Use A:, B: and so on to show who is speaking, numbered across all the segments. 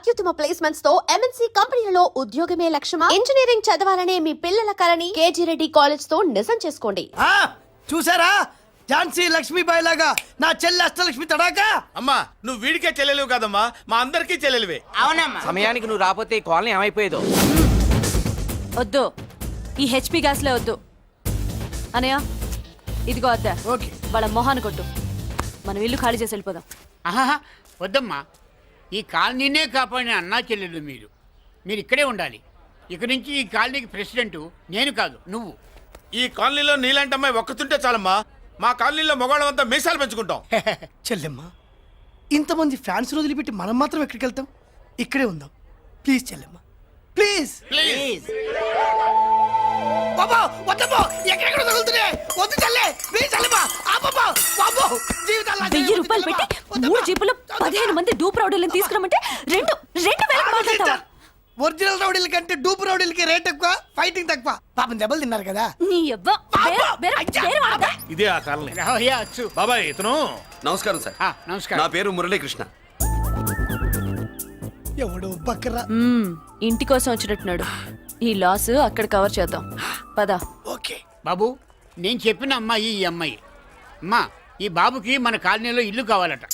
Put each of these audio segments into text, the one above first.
A: అత్యుత్తమ ప్లేస్మెంట్స్ తో ఎంఎన్సీ కంపెనీలలో ఉద్యోగమే లక్ష్యమా? ఇంజనీరింగ్ చదవాలనే మీ పిల్లల కలని కేజీ రెడ్డి కాలేజ్ తో నిజం చేసుకోండి.
B: చూసారా, ఝాన్సీ లక్ష్మీబాయి లాగా నా చెల్లి అష్టలక్ష్మి తడాకా.
C: అమ్మా నువ్వు వీడికే చెల్లెలివి కాదమ్మా, మా అందరికీ చెల్లెలివే.
D: అవునమ్మా.
E: సమయానికి నువ్వు రాకపోతే ఈ కాలనీ ఏమైపోయేదో.
F: వద్దు, ఈ హెచ్పి గ్యాస్లే వద్దు. అనయ్య ఇదిగో అద్దా,
B: ఓకే.
F: వాళ్ళ మొహాన్ని కొట్టు. మనం ఇల్లు ఖాళీ చేసి వెళ్ళిపోదాం.
D: ఆహా వద్దమ్మా, ఈ కాలనీనే కాపాడిన అన్నా చెల్లెలు మీరు ఇక్కడే ఉండాలి. ఇక్కడి నుంచి ఈ కాలనీకి ప్రెసిడెంట్ నేను కాదు, నువ్వు.
C: ఈ కాలనీలో నీలాంటి అమ్మాయి ఒక్కతుంటే చాలమ్మా, మా కాలనీలో మగవాళ్ళంతా మీసాలు పెంచుకుంటాం.
B: చెల్లెమ్మ, ఇంతమంది ఫ్యాన్స్ వదిలిపెట్టి మనం మాత్రం ఎక్కడికి వెళ్తాం? ఇక్కడే ఉందాం ప్లీజ్ చెల్లెమ్మ, ప్లీజ్
D: ప్లీజ్.
B: బాబా వద్దమ్మా, ఎక్కడెక్కడ తగులుతున్నాయి, వద్దు చెల్లె, ప్లీజ్ చెల్లెమ్మ. బాబా
F: 1000 రూపాయలు పెట్టి 3 జీపులు 15 మంది డూప్ రౌడీలను తీసుకురామంటే 2,000 మాట్లాడతావా?
B: ఒరిజినల్ రౌడీల కంటే డూప్ రౌడీలకి రేట్ ఎక్కువ, ఫైటింగ్ తక్కువ. పాపం దెబ్బలు తిన్నారు కదా.
F: నీ అవ్వ వేరే వాడదా?
C: ఇదే ఆ కాలనీ.
D: రావయ్యా అచ్చు.
C: బాబాయ్ ఇతను.
G: నమస్కారం సార్.
D: నమస్కారం.
G: నా పేరు మురళీకృష్ణ.
B: ఎవడో బక్కరా.
F: ఇంటి కోసం వచ్చినట్టున్నాడు. ఈ లాస్ అక్కడ కవర్ చేద్దాం, పద.
B: ఓకే
D: బాబు, నేను చెప్పిన అమ్మాయి ఈ అమ్మాయి. అమ్మా, ఈ బాబుకి మన కాలనీలో ఇల్లు కావాలట.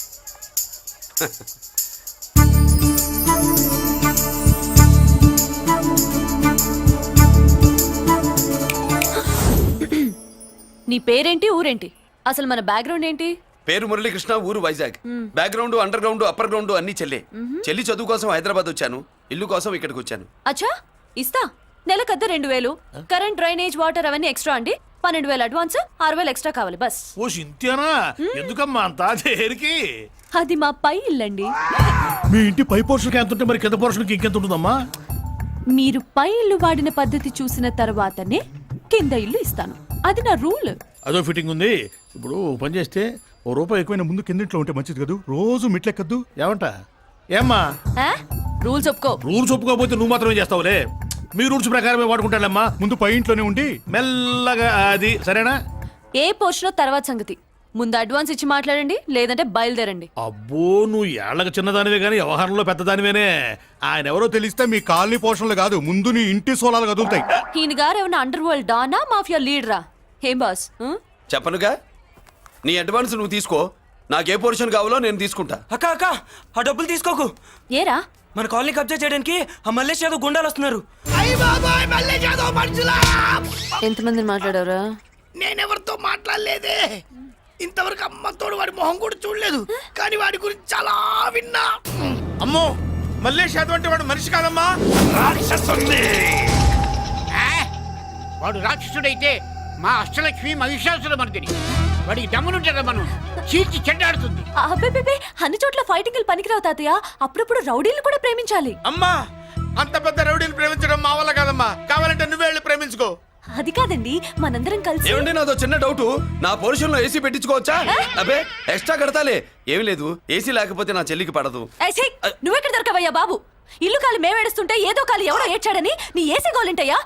F: నీ పేరేంటి, ఊరేంటి, అసలు మన బ్యాక్గ్రౌండ్ ఏంటి?
G: పేరు మురళీకృష్ణ, ఊరు Vizag. Background under ground upper ground అన్ని చెల్లి. చెల్లి చదువు కోసం హైదరాబాద్ వచ్చాను, ఇల్లు కోసం ఇక్కడికి వచ్చాను.
F: అచ్చా, ఇస్తా. నెలకద్ద 2,000, కరెంట్, డ్రైనేజ్, వాటర్ అవన్నీ ఎక్స్ట్రా అండి. 12,000 అడ్వాన్స్, 6,000 ఎక్స్ట్రా కావాలి బస్.
C: ఓ సింత్యానా, ఎందుకమ్మా అంత దేనికి?
F: అది మా పై ఇల్లండి.
C: మీ ఇంటి పై పోర్షన్కి ఎంత ఉంటే మరి కింద పోర్షన్కి ఇంకెంత ఉంటుందమ్మా?
F: మీరు పై ఇల్లు వాడిన పద్ధతి చూసిన తర్వాతనే కింద ఇల్లు ఇస్తాను, అది నా రూల్.
C: అదో ఫిట్టింగ్ ఉంది. ఇప్పుడు పని చేస్తే ₹1 ఎక్కువైనా ముందు కిందింట్లో ఉంటే మంచిది కదా, రోజు మిట్లెక్కద్దు. ఏమంట? ఏమ్మా
F: రూల్స్ ఒప్పుకో.
C: రూల్స్ ఒప్పుకోకపోతే నువ్వు మాత్రమే చేస్తావులే. మీ రూల్స్ ప్రకారమే వాడుకుంటానమ్మా. ముందు పై ఇంట్లోనే ఉండి మెల్లగా, అది సరేనా?
F: ఏ పోర్షన్ తర్వాత సంగతి. ముందు అడ్వాన్స్ ఇచ్చి మాట్లాడండి, లేదంటే బయలుదేరండి.
C: అబ్బో, నువ్వు ఏళ్ళకి చిన్నదానివే కానీ వ్యవహారంలో పెద్దదానివేనే. ఆయన ఎవరో తెలిస్తే మీ కాలనీ పోషణలు కాదు, ముందు నీ ఇంటి సోలాలు కదులుతాయి.
F: ఈయన గారు ఏమన్నా అండర్ వరల్డ్ డానా, మాఫియా లీడరా? ఏం బాస్?
G: చెప్పనుగా, నీ అడ్వాన్స్ నువ్వు తీసుకో, నాకే పోర్షన్ కావాలో నేను తీసుకుంటా.
E: అక్క అక్క, ఆ డబ్బులు తీసుకోకు.
F: ఏరా,
E: మన కాలనీ కబ్జా చేయడానికి ఆ మల్లేష్ యాదవ్ గుండాలు వస్తున్నారు.
F: ఎంతమందిని మాట్లాడారా?
B: నేనెవరితో మాట్లాడలేదే. ఇంతవరకు అమ్మతోడు వాడి మొహం కూడా చూడలేదు, కానీ వాడి గురించి చాలా విన్నా.
C: అమ్మో, మల్లేష్ యాదవ్ అంటే వాడు మనిషి కాదమ్మా, రాక్షసుని.
D: వాడు రాక్షసుడైతే మా అష్టలక్ష్మి మహిషాసుల మర్దిని. వాడికి దమ్మునుంటారా మనం చీల్చి చెడ్డాడుతుంది.
F: అబ్బే, అన్ని చోట్ల ఫైటింగ్ పనికిరావు తాతయ్య. అప్పుడప్పుడు రౌడీలు కూడా ప్రేమించాలి.
C: అమ్మా, అంత పెద్ద రౌడీని ప్రేమించడం మా వల్ల కాదమ్మా. కావాలంటే నువ్వే వెళ్ళి ప్రేమించుకో.
F: అది కాదండి, మనందరం కలిసి.
G: ఏమండి, నాదో చిన్న డౌట్. నా పోర్షన్ లో ఏసీ పెట్టించుకోవచ్చా? అబ్బే, ఎక్స్ట్రా కడతాలే. ఏమి లేదు, ఏసీ లేకపోతే నా చెల్లికి పడదు.
F: నువ్వెక్కడ దొరకవయ్యా బాబు? ఇల్లు కాలి మేమేడుస్తుంటే ఏదో కాలి ఎవడో ఏడ్చాడని నీ ఏసీ గోలింటయ్యా?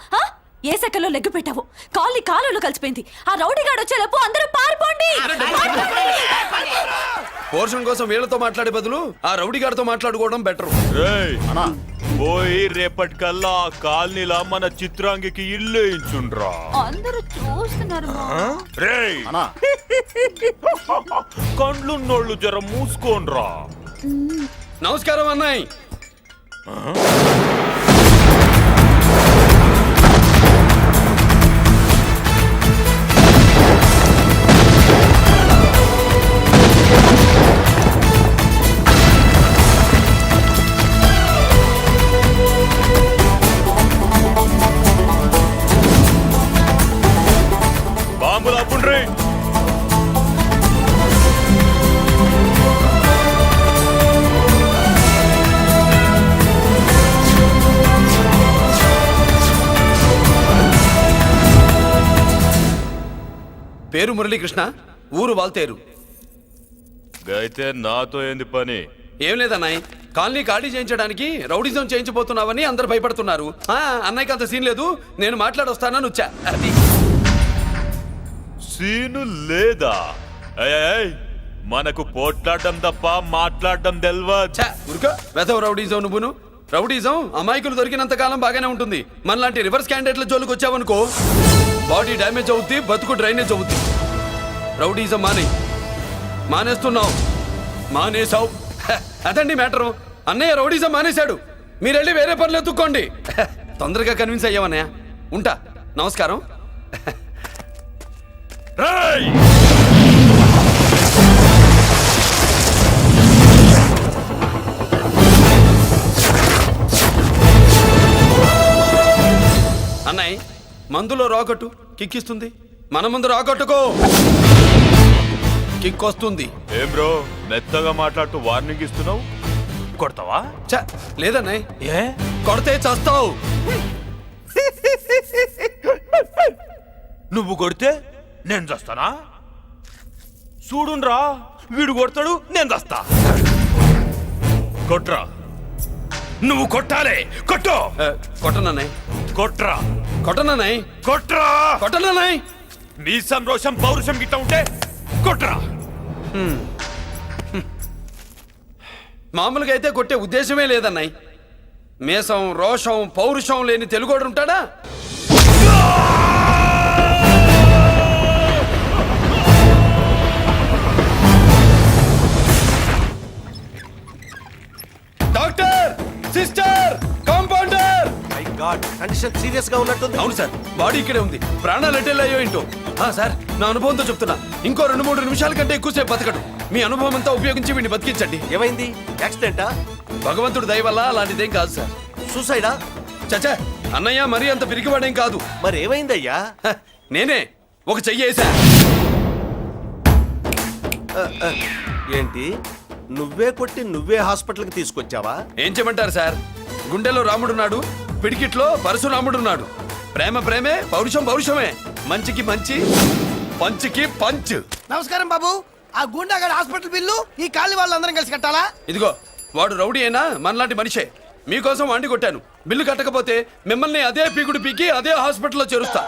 F: ఏ సెకల్లో లెగ్గు పెట్టావు, కాలి కాలులో కలిసిపోయింది. ఆ రౌడీగాడు వచ్చేలోపు అందరూ పారిపోండి.
G: పోర్షన్ కోసం వీళ్ళతో మాట్లాడే బదులు ఆ రౌడీ గారితో మాట్లాడుకోవడం బెటర్.
H: పోయి రేపటికల్లా కాలనీలా మన చిత్రాంగికి ఇల్లు ఇచ్చుండ్రా.
F: అందరూ చూస్తున్నారు.
H: కండ్లున్నోళ్ళు జర మూసుకోండ్రా.
G: నమస్కారం అన్నాయ్.
H: బాంబులు అప్పుండ్రీ.
G: పేరు మురళీకృష్ణ, ఊరు వాల్తేరు.
H: అయితే నాతో ఏంది పని?
G: ఏం లేదన్నాయ్, కాలనీ ఖాళీ చేయించడానికి రౌడిజం చేయించబోతున్నావని అందరు భయపడుతున్నారు. అన్నయ్యకి అంత సీన్ లేదు, నేను మాట్లాడొస్తానని వచ్చా. అది
H: సీను లేదా? మనకు పోట్లాడడం తప్ప మాట్లాడడం తెల్వా.
G: ఛా, ఊరుకో వెధవ రౌడీజం నువ్వును. రౌడీజం అమాయకులు దొరికినంత కాలం బాగానే ఉంటుంది. మనలాంటి రివర్స్ క్యాండిడేట్ల జోలికి వచ్చావనుకో బాడీ డ్యామేజ్ అవుద్ది, బతుకు డ్రైనేజ్ అవుద్ది. రౌడీజం మానేస్తున్నావు, మానేసావు. అదండి మ్యాటరు. అన్నయ్య రౌడీజం మానేశాడు. మీరెళ్ళి వేరే పనులు ఎత్తుక్కోండి. తొందరగా కన్విన్స్ అయ్యావన్నయ్య. ఉంటా, నమస్కారం.
H: రేయ్!
G: అన్నయ్య మందులో రాకట్టు కిక్కిస్తుంది, మన ముందు రాకట్టుకో కిక్ వస్తుంది.
H: ఏం బ్రో మెత్తగా మాట్లాడుతూ వార్నింగ్ ఇస్తున్నావు? కొడతావా?
G: ఛ, లేదన్నయ్య,
H: ఏ
G: కొడితే చస్తావు.
H: నువ్వు కొడితే నేను చస్తానా? చూడుండ్రా, వీడు కొడతాడు, నేను చస్తా. కొట్రా, నువ్వు కొట్టాలి. కొట్టు,
G: కొట్టనన్నయ్య,
H: కొట్రా,
G: కొట్టనన్నయ్య,
H: కొట్రా.
G: కొట్టనన్నయ్య.
H: నీ సంతోషం పౌరుషం గిట్ట ఉంటే కొట్రా.
G: మామూలుగా అయితే కొట్టే ఉద్దేశమే లేదన్నయ్య. మేషం, రోషం, పౌరుషం లేని తెలుగోడు ఉంటాడా? Doctor, sister, compounder.
I: Condition serious గా ఉన్నట్టుంది.
G: అవును సార్, బాడీ ఇక్కడే ఉంది. ప్రాణాలు ఎట్టెళ్ళాయో ఏంటో. సార్, నా అనుభవంతో చెప్తున్నా, ఇంకో 2-3 నిమిషాల కంటే ఎక్కువసేపు బతకడు. మీ అనుభవం అంతా ఉపయోగించి వీడిని బతికించండి.
I: ఏమైంది? యాక్సిడెంటా?
G: భగవంతుడు దయ వల్ల అలాంటిదేం కాదు సార్.
I: సూసైడా?
G: చచ్చా, అన్నయ్య మరీ అంత పిరికివాడేం కాదు.
I: మరి ఏమైందయ్యా?
G: నేనే ఒక చెయ్యేసా.
I: ఏంటి, నువ్వే కొట్టి నువ్వే హాస్పిటల్కి తీసుకొచ్చావా?
G: ఏం చేయమంటారు సార్, గుండెలో రాముడున్నాడు, పిడికిట్లో పరశురాముడున్నాడు. ప్రేమ ప్రేమే, పౌరుషం పౌరుషమే. మంచికి మంచి, పంచికి పంచ్.
B: నమస్కారం బాబు. ఆ గుండాగడ్ హాస్పిటల్ బిల్లు ఈ కాలి వాళ్ళందరం కలిసి కట్టాలా?
G: ఇదిగో, వాడు రౌడీ అయినా మనలాంటి మనిషే. మీకోసం వండి కొట్టాను. బిల్లు కట్టకపోతే మిమ్మల్ని అదే పీకుడు పీకి అదే హాస్పిటల్లో చేరుస్తా.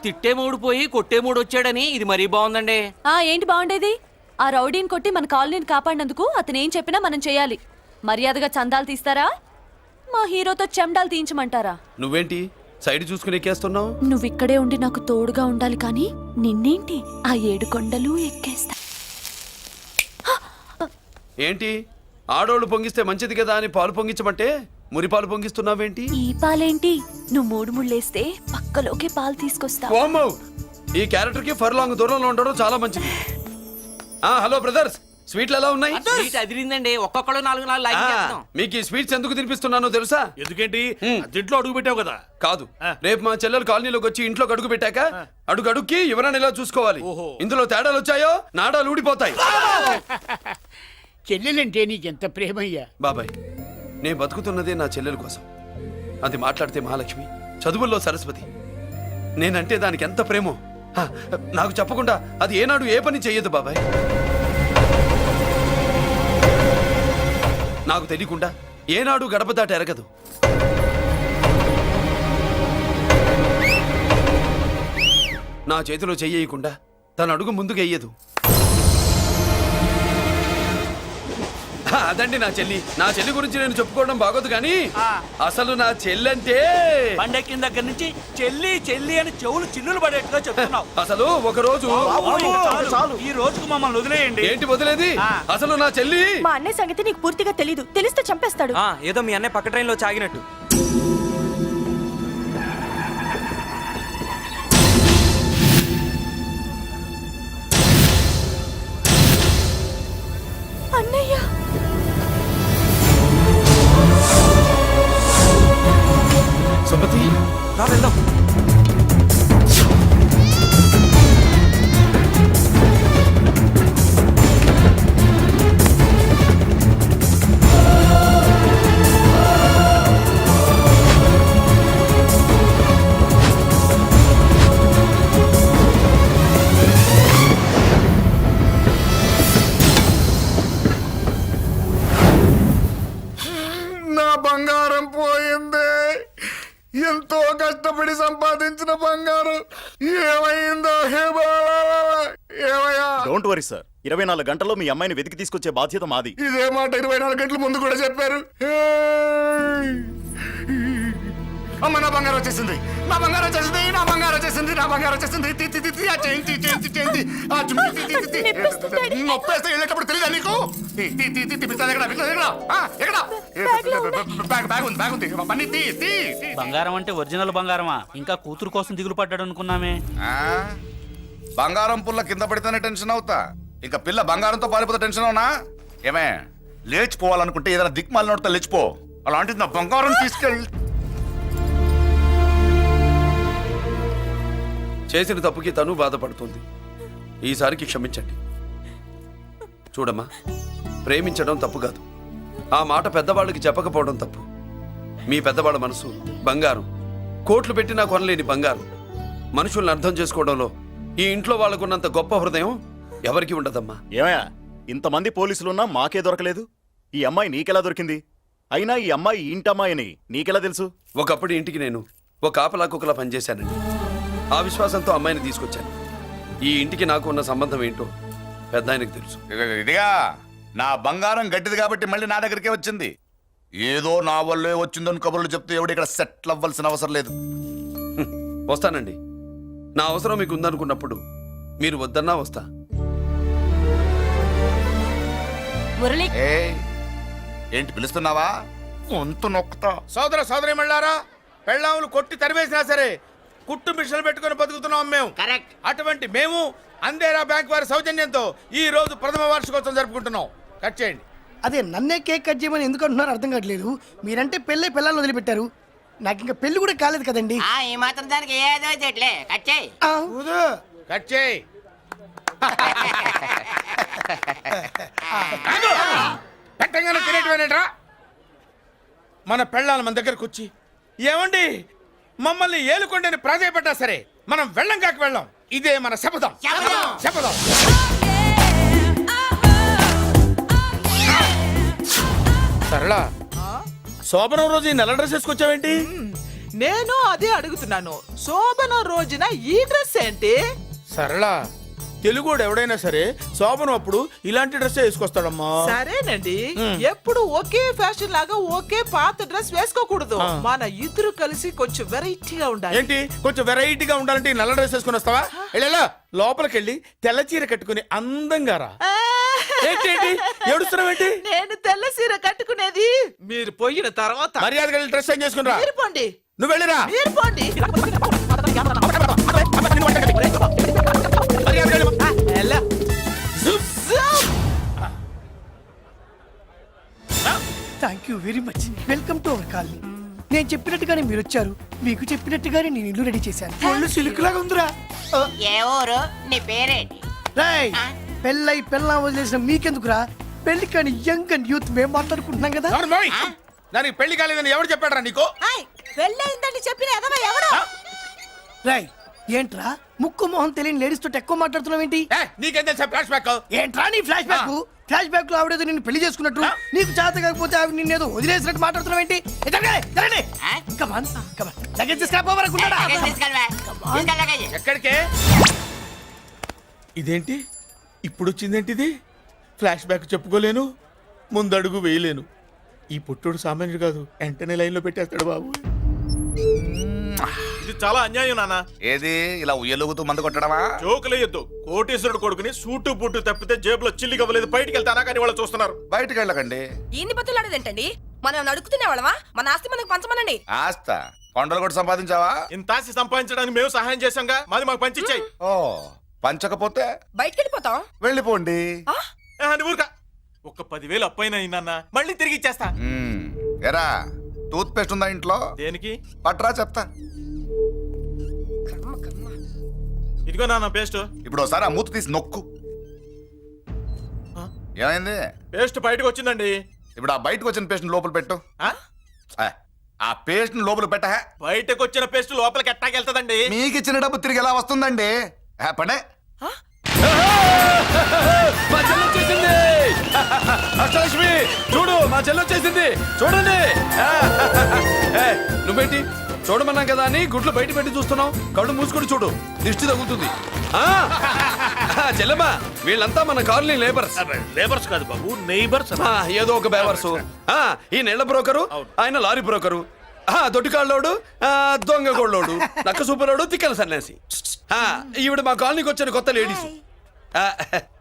E: తిట్టే మూడు పోయి కొట్టే మూడు వచ్చాడని ఇది మరీ బాగుందండి.
F: ఏంటి బాగుండేది? ఆ రౌడీని కొట్టి మన కాలనీని కాపాడినందుకు అతను ఏం చెప్పినా మనం చేయాలి. మర్యాదగా చందాలు తీస్తారా, మా హీరోతో చెండాలు తీయించమంటారా?
G: నువ్వేంటి సైడ్ చూసుకుని ఎక్కేస్తున్నావు?
F: నువ్విక్కడే ఉండి నాకు తోడుగా ఉండాలి, కానీ నిన్నేంటి ఆ 7 కొండలు ఎక్కేస్తా.
G: ఏంటి, ఆడోళ్ళు పొంగిస్తే మంచిది కదా అని పాలు పొంగించమంటే మురిపాలు పొంగిస్తున్నావేంటి?
F: ఈ పాలేంటి? నువ్వు 3 ముళ్ళేస్తే పక్కలోకి పాలు తీసుకొస్తా.
G: ఓమ్మో, ఈ క్యారెక్టర్ కి ఫర్ లాంగ్ దూరంలో ఉండడం చాలా మంచిది. హలో బ్రదర్స్, స్వీట్లు ఎలా ఉన్నాయి?
E: సీట్ అదిరిందండి, ఒక్కొక్కడు 4 లైక్ చేస్తాం.
G: మీకు ఈ స్వీట్స్ ఎందుకు తినిపిస్తున్నానో తెలుసా?
C: ఎందుకేంటి దీంట్లో అడుగు పెట్టావు కదా.
G: కాదు, రేపు మా చెల్లెలు కాలనీలోకి వచ్చి ఇంట్లో అడుగు పెట్టాక అడుగుకి ఎవరైనా ఇలా చూసుకోవాలి. ఇందులో తేడాలు వచ్చాయో నాడాలు ఊడిపోతాయి.
D: చెల్లెలంటే నీకెంత ప్రేమయ్యా.
G: బాబాయ్, నేను బతుకుతున్నదే నా చెల్లెల కోసం. అది మాట్లాడితే మహాలక్ష్మి, చదువుల్లో సరస్వతి. నేనంటే దానికి ఎంత ప్రేమో నాకు చెప్పకుండా అది ఏనాడు ఏ పని చెయ్యదు బాబాయ్. నాకు తెలియకుండా ఏనాడు గడప దాట ఎరగదు. నా చేతిలో చెయ్యకుండా తన అడుగు ముందుకు వెయ్యదు. అదండి నా చెల్లి. నా చెల్లి గురించి నేను చెప్పుకోవడం బాగోదు కానీ అసలు నా చెల్లంటే
E: పండక్కిన దగ్గర నుంచి చెల్లి చెల్లి అని చెవులు చిల్లులు పడేట్టుగా చెప్తున్నావు.
G: అసలు ఒక రోజు
E: చాలు, ఈ రోజుకు మమ్మల్ని వదిలేయండి.
G: ఏంటి వదిలేది? అసలు నా చెల్లి
F: మా అన్నయ్య సంగతి నీకు పూర్తిగా తెలీదు. తెలిస్తే చంపేస్తాడు.
E: ఏదో మీ అన్నయ్య పక్క ట్రైన్లో చాగినట్టు.
F: అన్నయ్య,
G: సుమతి,
E: రా వెళ్దాం.
C: నా బంగారం పోయింది. ఎంతో కష్టపడి సంపాదించిన బంగారం ఏమైందో. ఏమయ్యా?
J: డోంట్ వరీ సార్, 24 గంటల్లో మీ అమ్మాయిని వెతికి తీసుకొచ్చే బాధ్యత మాది.
C: ఇదే మాట 24 గంటల ముందు కూడా చెప్పారు. అమ్మ నా బంగారం వచ్చేసింది, నా బంగారం వచ్చేసింది, నా బంగారం వచ్చేసింది, నా బంగారం వచ్చేసింది. ఆ చేయించి చేయించి చేయించి ఆ చుమ్మి నొప్పేస్తే వెళ్ళేటప్పుడు తెలియదా నీకు? పిస్తాది ఎక్కడ? పిస్తాది ఎక్కడ? ఎక్కడ? బ్యాగ్ ఉంది, బ్యాగ్ ఉంది. పని తీ.
E: బంగారం అంటే ఒరిజినల్ బంగారమా? ఇంకా కూతురు కోసం దిగులు పడ్డాడు అనుకున్నామే.
C: బంగారం పుల్ల కింద పడితేనే టెన్షన్ అవుతా, ఇంకా పిల్ల బంగారంతో పారిపోతే టెన్షన్ అవునా? ఏమే లేచిపోవాలనుకుంటే ఏదైనా దిక్మాల నోడితే లేచిపో. అలాంటిది నా బంగారం తీసుకెళ్ళి
G: చేసిన తప్పుకి తను బాధపడుతుంది. ఈసారికి క్షమించండి. చూడమ్మా, ప్రేమించడం తప్పు కాదు, ఆ మాట పెద్దవాళ్ళకి చెప్పకపోవడం తప్పు. మీ పెద్దవాళ్ళ మనసు బంగారం, కోట్లు పెట్టినా కొనలేని బంగారం. మనుషుల్ని అర్థం చేసుకోవడంలో ఈ ఇంట్లో వాళ్ళకున్నంత గొప్ప హృదయం ఎవరికి ఉండదమ్మా.
J: ఏమయ్యా, ఇంతమంది పోలీసులున్నా మాకే దొరకలేదు. ఈ అమ్మాయి నీకెలా దొరికింది? అయినా ఈ అమ్మాయి ఈ ఇంటమ్మాయి అని నీకెలా తెలుసు?
G: ఒకప్పుడు ఇంటికి నేను ఒక ఆపలా కుక్కలా పనిచేశానండి. ఆ విశ్వాసంతో అమ్మాయిని తీసుకొచ్చాను. ఈ ఇంటికి నాకు ఉన్న సంబంధం ఏంటో పెద్ద ఆయనకు తెలుసు.
C: ఇదిగా నా బంగారం గట్టిది కాబట్టి మళ్ళీ నా దగ్గరికే వచ్చింది. ఏదో నా వల్లే వచ్చిందని కబుర్లు చెప్తే ఎవడు ఇక్కడ సెటిల్ అవ్వాల్సిన అవసరం లేదు.
G: వస్తానండి. నా అవసరం మీకు ఉందనుకున్నప్పుడు మీరు వద్దన్నా వస్తా.
F: మురళి,
C: ఏంటి పిలుస్తున్నావా? గొంతు నొక్కుతా. సోదర సోదరి మళ్ళారా, పెళ్ళాములు కొట్టి తరివేసినా సరే కుట్టు మిషన్లు పెట్టుకుని బతుకుతున్నాం మేము.
D: కరెక్ట్.
C: అటువంటి మేము అందేరా బ్యాంక్ వారి సౌజన్యంతో ఈ రోజు ప్రథమ వార్షికోత్సవం జరుపుకుంటున్నాం. కట్ చేయండి.
B: అదే నన్నే కేక్ కట్ చేయమని ఎందుకు అంటున్నారో అర్థం కావట్లేదు. మీరంటే పెళ్ళే పిల్లల్ని వదిలిపెట్టారు, నాకు ఇంకా పెళ్లి కూడా కాలేదు కదండి.
D: ఈ మాత్రం దానికి ఏదో చెట్లే కట్ చేయి.
C: కట్ చేయి. పెట్టంగానే తినేటివేనేట్రా? మన పెళ్ళాలు మన దగ్గరకు వచ్చి ఏమండి మమ్మల్ని ఏలుకొండని ప్రాధాయపడ్డా సరే మనం వెళ్ళం కాక వెళ్ళం. ఇదే మన శపథం. శపథం. సరళ, శోభనం రోజు ఈ నల్ల డ్రెస్ వేసుకొచ్చావేంటి?
K: నేను అదే అడుగుతున్నాను. శోభన రోజున ఈ డ్రెస్ ఏంటి?
C: సరళ, తెలుగుడు ఎవడైనా సరే శోభనం అప్పుడు ఇలాంటి డ్రెస్ వేసుకొస్తాడమ్మా.
K: సరేనండి, ఎప్పుడు ఒకే ఫ్యాషన్ లాగా ఒకే పాత డ్రెస్ వేసుకోకూడదు. మన ఇద్దరు కలిసి కొంచెం వెరైటీగా ఉండాలి.
C: ఏంటి కొంచెం వెరైటీగా ఉండాలంటే ఈ నల్ల డ్రెస్ వేసుకుని వస్తావా? వెళ్ళా లోపలికి వెళ్ళి తెల్ల చీర కట్టుకుని అందంగా రా. ఏంటి ఏడుస్తున్నావేంటి?
K: నేను తెల్ల సీర కట్టుకునేది మీరు పోయిన తర్వాత.
C: మర్యాదగా వెళ్ళి డ్రెస్ చేంజ్ చేసుకుని రా.
K: మీరు పోండి.
C: నువ్వు వెళ్ళిరా.
K: మీరు పోండి. ఎలా?
B: Thank you very much. Welcome to our colony. నేను చెప్పినట్టుగానే మీరు వచ్చారు, మీకు చెప్పినట్టుగానే నేను ఇల్లు రెడీ చేశాను. ఒళ్ళు సిలుకులాగా ఉందిరా.
D: ఏ ఊరు? నీ పేరేంటి?
B: రాయ్, పెళ్ళై పెళ్ళా వదిలేసిన మీకెందుకురా? పెళ్లి కాని యంగ్ అండ్ యూత్ మేము మాట్లాడుకుంటున్నాం కదా.
C: దానికి పెళ్లి కాలేదని ఎవరు చెప్పాడరా నీకు?
K: పెళ్ళయిందని చెప్పిన ఎదవ ఎవడు?
B: రాయ్, ఏంట్రా ముక్కు మొహం తెలియని లేడీస్ తోటి ఎక్కువ మాట్లాడుతున్నావు ఏంటి?
C: నీకేం తెలుసా ఫ్లాష్ బ్యాక్?
B: ఏంట్రా నీ ఫ్లాష్ బ్యాక్? ఫ్లాష్ బ్యాక్ లో ఆవిడేదో నిన్ను పెళ్లి చేసుకున్నట్టు, నీకు చేత కాకపోతే ఆవిడ నిన్నేదో వదిలేసినట్టు మాట్లాడుతున్నావు ఏంటి?
C: ఎక్కడికే? ఇదేంటి ఇప్పుడు వచ్చిందేంటి? ఇది ఫ్లాష్ బ్యాక్ చెప్పుకోలేను, ముందడుగు వేయలేను. ఈ పుట్టుడు సామాన్యుడు కాదు, వెంటనే లైన్ లో పెట్టేస్తాడు బాబు.
H: ఇది చాలా అన్యాయం నాన్న.
C: ఏది ఇలా ఉయ్యలుగుతూ మందు కొట్టడమా?
H: జోకులేయొద్దు. కోటేశ్వరుడు కొడుకుని సూటు బూటు తప్పితే జేబులో చిల్లి కవ్వలేదు, బయటికి వెళ్తానా కానీ వాళ్ళు చూస్తున్నారు.
C: బయటికి వెళ్ళకండి.
F: ఈయన్ని బతులాడేదేంటండి? మనం నడుకుతున్న వాళ్ళమా? మన ఆస్తి మనకు పంచమనండి.
C: ఆస్త కొండలు కూడా సంపాదించావా?
H: ఇంత ఆస్తి సంపాదించడానికి మేము సహాయం చేశాంగా, మాది మాకు పంచిచ్చాయి.
C: ఓ, పంచకపోతే
F: బయటికి వెళ్ళిపోతాం.
C: వెళ్ళిపోండి.
H: ఊరుక. ఒక్క 10,000 అప్పైనా నాన్న, మళ్ళీ తిరిగి ఇచ్చేస్తా.
C: ఎరా, టూత్ పేస్ట్ ఉందా ఇంట్లో?
H: దేనికి?
C: పట్రా చెప్తా.
H: ఇదిగో నాన్న పేస్ట్.
C: ఇప్పుడు ఒకసారి ఆ మూత తీసి నొక్కు. ఏమైంది?
H: పేస్ట్ బయటకు వచ్చిందండి.
C: ఇప్పుడు ఆ బయటకు వచ్చిన పేస్ట్ లోపల పెట్టు. ఆ పేస్ట్ లోపల పెట్ట.
H: బయటకు వచ్చిన పేస్ట్ లోపలికి ఎట్టాకెళ్తదండి?
C: మీకు ఇచ్చిన డబ్బు తిరిగి ఎలా వస్తుందండి? పడే.
G: మా చెల్లి వచ్చేసింది. అష్టలక్ష్మి చూడు, మా చెల్లి వచ్చేసింది. చూడండి. నువ్వేంటి చూడమన్నాం కదా అని గుడ్లు బయట పెట్టి చూస్తున్నావు? కళ్ళు మూసుకొని చూడు, దిష్టి తగ్గుతుంది. చెల్లెమ్మా వీళ్ళంతా మన కాలనీ లేబర్స్.
H: లేబర్స్ కాదు బాబు, నైబర్స్.
G: ఏదో ఒక బేవర్సు. ఈ నెల బ్రోకరు, ఆయన లారీ బ్రోకరు, దొడ్డికాళ్ళోడు, దొంగ గోళ్ళోడు, నక్క సూపరోడు, తిక్కల సన్యాసి. ఈవిడ మా కాలనీకి వచ్చిన కొత్త లేడీస్.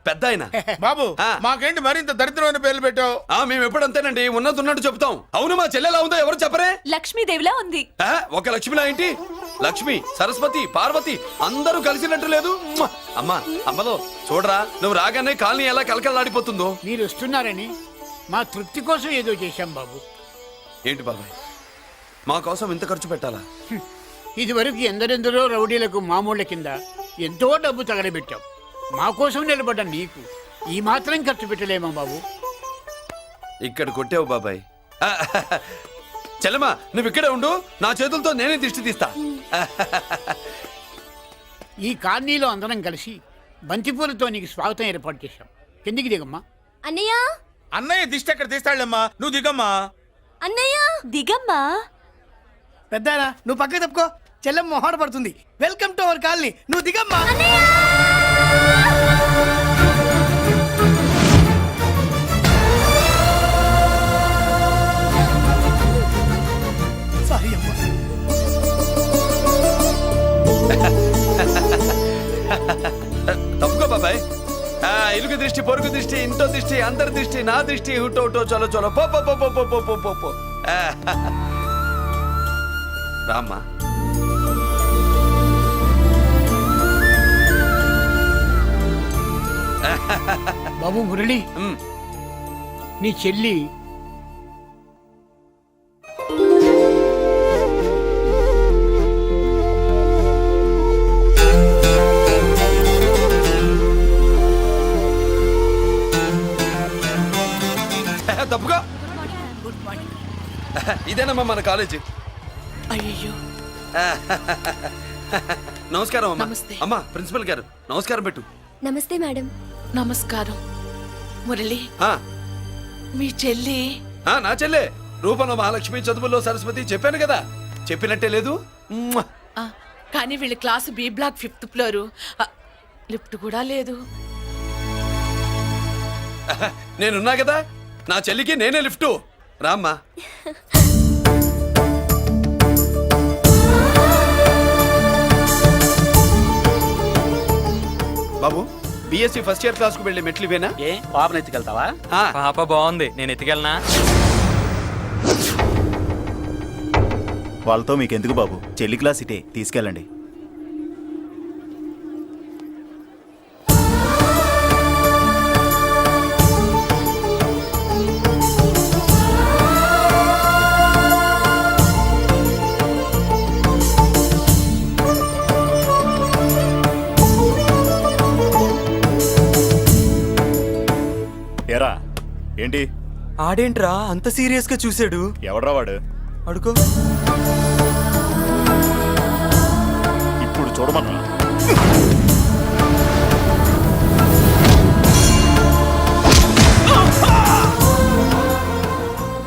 G: పెద్ద ఆయన.
C: బాబు మాకేంటి మరింత దరిద్రమైన పేర్లు పెట్టావు?
G: మేము ఎప్పుడంతేనండి, ఉన్నట్టు చెప్తాం. అవును, మా చెల్లెలా ఉందో ఎవరు చెప్పరే?
F: లక్ష్మీదేవిలా ఉంది.
G: ఒక లక్ష్మిలా ఏంటి? లక్ష్మి, సరస్వతి, పార్వతి అందరూ కలిసినట్టు లేదు. అమ్మా అమ్మలో చూడరా, నువ్వు రాగానే కాలనీ ఎలా కలకలాడిపోతుందో.
D: మీరు వస్తున్నారని మా తృప్తి కోసం ఏదో చేశాం బాబు.
G: ఏంటి బాబాయ్, మా కోసం ఇంత ఖర్చు పెట్టాలా?
D: ఇదివరకు ఎందరెందరో రౌడీలకు మామూళ్ళ కింద ఎంతో డబ్బు తగలబెట్టాం. మా కోసం నిలబడ్డ నీకు ఈ మాత్రం ఖర్చు పెట్టలేమా బాబు?
G: ఇక్కడ కొట్టావు బాబాయ్. చెల్లెమ్మా నువ్వు ఇక్కడే ఉండు, నా చేతులతో నేనే దిష్టి తీస్తా.
D: ఈ కాలనీలో అందరం కలిసి బంతిపూలతో నీకు స్వాగతం ఏర్పాటు చేశాం. కిందికి దిగమ్మా.
F: అన్నయ్య,
H: అన్నయ్య దిష్టి ఎక్కడ తీస్తాళ్ళమ్మా, నువ్వు దిగమ్మా.
F: అన్నయ్య దిగమ్మా.
B: పెద్దాయనా నువ్వు పక్కకి తప్పుకో, చెల్లెమ్మ మొహాట పడుతుంది. వెల్కమ్ టు అవర్ కాలనీ, నువ్వు దిగమ్మా. సారీ అమ్మా.
G: తప్పుకో బాబాయ్. ఇరుగు దృష్టి, పొరుగు దృష్టి, ఇంటో దృష్టి, అందరి దృష్టి, నా దృష్టి, హుటో హుటో చలో చలో పో పో పో పో పో పో పో పో. రామ్మా.
D: బాబు మురళి, నీ చెల్లి
G: తప్పుగా. ఇదేనమ్మా మన కాలేజీ.
K: అయ్యో
G: నమస్కారం అమ్మా.
K: నమస్తే.
G: అమ్మా ప్రిన్సిపల్ గారు నమస్కారం పెట్టు.
A: నమస్తే మేడం.
K: నమస్కారం. మురళి,
G: ఆ,
K: మీ చెల్లి
G: నా చెల్లె రూపంలో మహాలక్ష్మి, చదువుల్లో సరస్వతి. చెప్పాను కదా, చెప్పినట్టే లేదు. మ్మ్.
K: కానీ వీళ్ళ class B block 5th floor. Lift కూడా లేదు.
G: నేనున్నా కదా, నా చెల్లికి నేనే లిఫ్ట్. రామ్మా. బాబు, బిఎస్సి ఫస్ట్ ఇయర్ క్లాస్ కు వెళ్ళి మెట్లు ఇవేనా?
E: ఏ పాపను ఎత్తుకెళ్తావా? పాప బాగుంది, నేను ఎత్తుకెళ్ళనా?
J: వాళ్ళతో మీకెందుకు బాబు, చెల్లి క్లాస్ ఇటే, తీసుకెళ్ళండి. ఏరా ఏంటి?
E: ఆడేంట్రా అంత సీరియస్ గా చూసాడు?
J: ఎవడ్రా వాడు?
E: అడుకో.
J: ఇప్పుడు చూడమన్నా.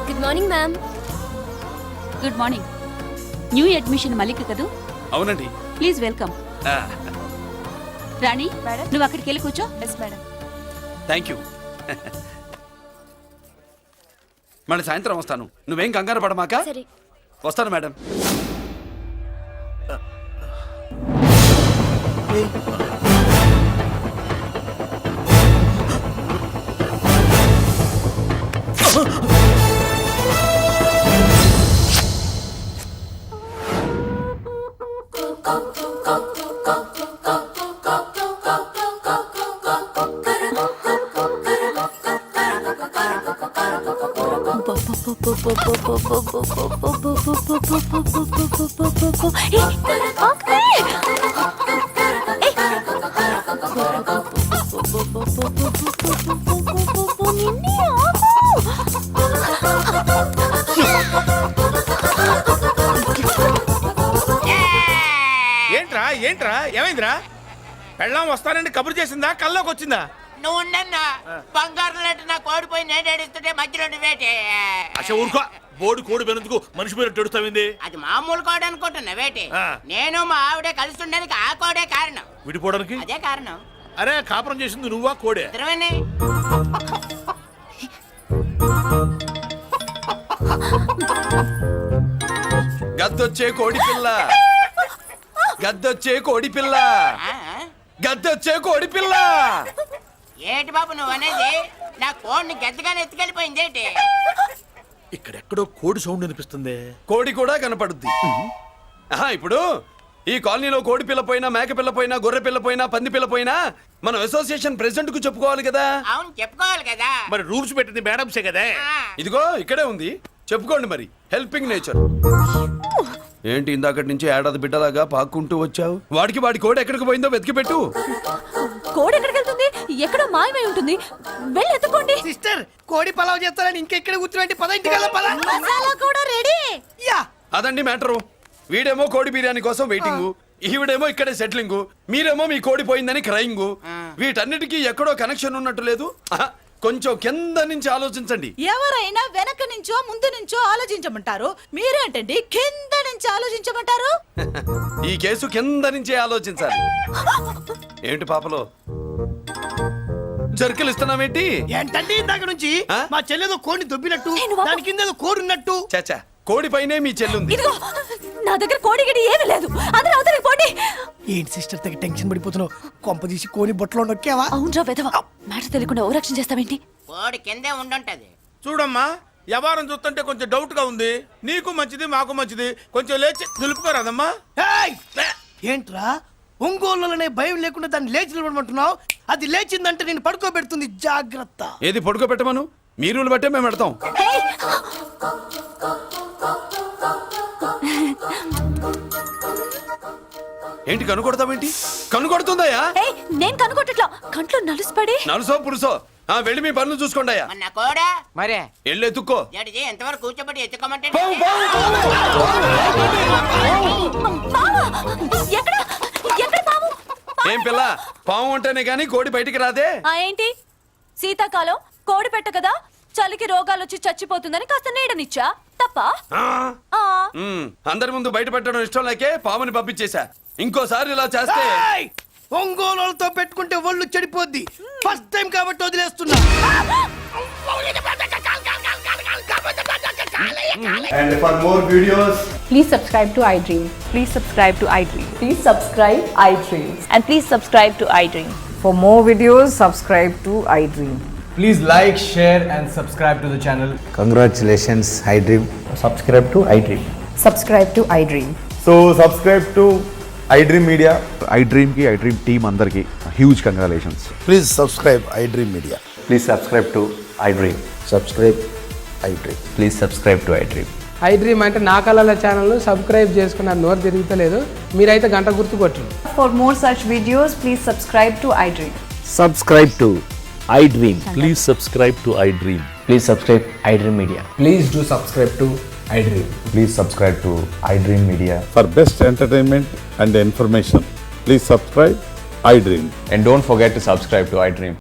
A: Good morning ma'am.
F: Good morning. New admission Mallika కదూ?
G: అవునండి.
F: Please welcome.
G: ఆ,
F: రాణి, నువ్వు అక్కడికి వెళ్ళి కూర్చో. Yes madam.
G: Thank you. మళ్ళీ సాయంత్రం వస్తాను, నువ్వేం కంగారు పడమాక.
A: సరే.
G: వస్తాను మేడం.
H: ఏంట్రా ఏంట్రా ఏమైందిరా? పెళ్ళాం వస్తానండి కబురు చేసిందా, కల్లోకి వచ్చిందా?
D: నువ్వు ఉండన్నా బంగారం లాంటి నా కోడిపోయి నేను ఏడుస్తుంటే మధ్యలో నువ్వేటి
H: అసలు ఊరుకో బోడి కోడి పెనందుకు మనిషి మీద తెడుస్తావింది
D: అది మామూలు కోడి అనుకుంటున్నా వేటి
H: ఆ.
D: నేను మా ఆవిడే కలిసి ఉండడానికి ఆ కోడే కారణం
H: విడిపోవడానికి
D: అదే కారణం
H: అరే కాపురం చేసింది నువ్వా కోడే
D: ఇద్దరమేనే
G: గద్దొచ్చే కోడి పిల్ల గద్దొచ్చే కోడి పిల్ల గద్దొచ్చే కోడి పిల్ల
D: ఏటి బాబు నువ్వు అనేది నా కోడిని గద్దగానే ఎత్తుకెళ్ళిపోయింది ఏంటి
H: ఇక్కడెక్కడో కోడి సౌండ్ అనిపిస్తుంది
G: కోడి కూడా కనపడుద్ది ఆహా, ఇప్పుడు ఈ కాలనీలో కోడి పిల్ల పోయినా మేక పిల్ల పోయినా గొర్రె పిల్ల పోయినా పంది పిల్ల పోయినా మనం అసోసియేషన్ ప్రెసిడెంట్ కు చెప్పుకోవాలి కదా.
D: అవును చెప్పుకోవాలి కదా
H: మరి రూల్స్ పెట్టింది మేడమ్సే కదా.
D: ఆ.
G: ఇదిగో ఇక్కడే ఉంది, చెప్పుకోండి మరి. Helping nature. ఏంటి ఇందాకటి నుంచి ఏడాది బిడ్డలాగా పాక్కుంటూ వచ్చావు? వాడికి వాడి కోడి ఎక్కడికి పోయిందో వెతికి పెట్టు.
F: కోడి ఎక్కడికి వెళ్తుంది? ఎక్కడో మాయమై ఉంటుంది. వెళ్ళి ఎత్తుకోండి.
B: సిస్టర్ కోడి పలావ్ చేస్తారని ఇంకెక్కడ కూర్చోండి. పద ఇంటికి పద.
F: మసాలా కూడా రెడీ.
B: యా
G: అదండి మ్యాటరు. వీడేమో కోడి బిర్యానీ కోసం వెయిటింగ్, ఈవిడేమో ఇక్కడే సెటిలింగ్, మీరేమో మీ కోడి పోయిందని క్రయింగ్. వీటన్నిటికీ ఎక్కడో కనెక్షన్ ఉన్నట్టు లేదు. ఆహా, కొంచెం కింద నుంచి ఆలోచించండి.
K: ఎవరైనా వెనక నుంచో ముందు నుంచో ఆలోచించమంటారు, మీరేంటండి కింద నుంచి ఆలోచించమంటారు?
G: ఈ కేసు కింద నుంచే ఆలోచించాలి. ఏంటి పాపలో జర్కలు ఇస్తున్నావేంటి?
B: ఏంటంటే ఇందాక నుంచి
G: ఆ?
B: మా చెల్లెదో కోడిని దొబ్బినట్టు,
F: నేను బాబు.
B: దాని కింద ఏదో కోడి ఉన్నట్టు.
G: చాచా, కోడి పైనే మీ చెల్లుంది.
F: ఇదిగో నా దగ్గర కోడి గిడి ఏమీ లేదు. అందరూ అవతలికి పోండి.
B: ఏంటి సిస్టర్ తగ్గ టెన్షన్ పడిపోతున్నావు? కొంప తీసి కోడి బొట్టలో నొక్కావా?
F: అవునరా వెధవ. మాట తెలియకుండా ఓ రక్షణ చేస్తావేంటి?
D: కోడి కిందే ఉండుంటది.
H: చూడమ్మా, వ్యవహారం చూస్తుంటే కొంచెం డౌట్ గా ఉంది. నీకు మంచిది మాకు మంచిది, కొంచెం లేచి నిలుపుకోరాదమ్మా.
B: ఏయ్! ఏంట్రా ఒంగోలులోనే భయం లేకుండా దాన్ని లేచి నిలబడమంటున్నావు? అది లేచిందంటే నేను పడుకోబెడుతుంది. జాగ్రత్త.
G: ఏది పడుకోబెట్టమను, మీరు బట్టే మేము పెడతాం.
F: హేయ్!
G: ఏంటి కనుకొడతావేంటి? కనుకొడుతుందయ్యా?
F: హేయ్, నేను కనుగొట్టట్లా. కంట్లో నలుసుపడి.
G: నలుసో పురుసో వెళ్ళి మీ పనులు చూసుకోండి అయ్యా.
D: మన కోడా
E: మరే
G: వెళ్ళి ఎత్తుక్కో.
D: జడిది ఎంతవరకు కూర్చోబెట్టి ఎత్తుకోమంటే
G: పావు, పావు,
F: మామ! ఎక్కడ? ఎక్కడ పాము?
G: ఏం పిల్ల, పాము అంటేనే గాని కోడి బయటికి రాదే.
F: ఏంటి శీతాకాలం కోడి పెట్ట కదా, చలికి రోగాలు వచ్చి చచ్చిపోతుందని కాస్త నీడనిచ్చా. తప్ప?
G: అందరి ముందు బయట పెట్టడం ఇష్టం లేకే పాముని పంపించేశా. ఇంకోసారి ఇలా చేస్తే
B: ఏయ్! ఒంగోలులతో పెట్టుకుంటే ఒళ్ళు చెడిపోద్ది. ఫస్ట్ టైం కాబట్టి వదిలేస్తున్నా.
L: And for more videos,
M: Please subscribe to iDream. Please subscribe to iDream. Please subscribe iDream. And please subscribe to iDream. For more videos, subscribe to iDream.
L: please like, share, and subscribe to the channel.
N: Congratulations, iDream.
L: Subscribe to iDream.
M: Subscribe to iDream.
L: So subscribe to iDream Media. iDream ki iDream team andarki huge congratulations.
N: Please subscribe iDream Media.
L: Please subscribe to iDream.
N: Subscribe iDream.
L: Please subscribe to iDream.
M: iDream అంటే నా కళల channel subscribe చేసుకున్న నోరు తిరుగుతలేదు. మీరైతే గంట గుర్తు కొట్టండి. For more such videos, please subscribe to iDream.
N: Subscribe to iDream.
L: Please subscribe to iDream.
N: Please subscribe iDream Media.
L: Please do subscribe to iDream. Please subscribe to iDream Media.
J: For best entertainment and information, please subscribe iDream.
L: And don't forget to subscribe to iDream.